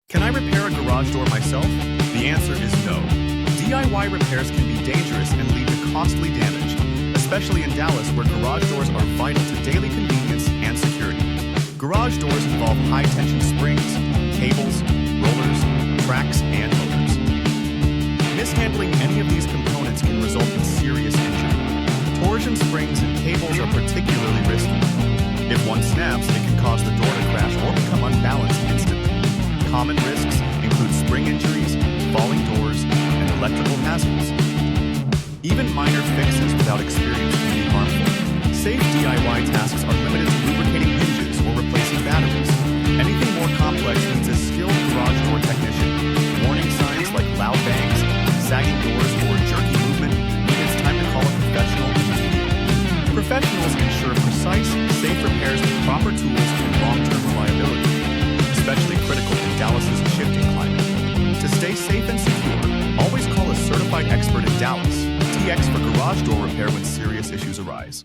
Can I repair a garage door myself? The answer is no. DIY repairs can be dangerous and lead to costly damage, especially in Dallas where garage doors are vital to daily convenience and security. Garage doors involve high-tension springs, cables, rollers, tracks, and motors. Mishandling any of these components can result in serious injury. Torsion springs and cables are particularly risky. If one snaps, it can cause the door to crash or become unbalanced instantly. Common risks include spring injuries, falling doors, and electrical hazards. Even minor fixes without experience can be harmful. Safe DIY tasks are limited to lubricating hinges or replacing batteries. Anything more complex needs a skilled garage door technician. Warning signs like loud bangs, sagging doors, or jerky movement mean it's time to call a professional immediately. Professionals ensure precise, safe repairs with proper tools and long-term reliability, especially critical in Dallas's shifting climate. To stay safe and secure, always call a certified expert in Dallas, TX, for garage door repair when serious issues arise.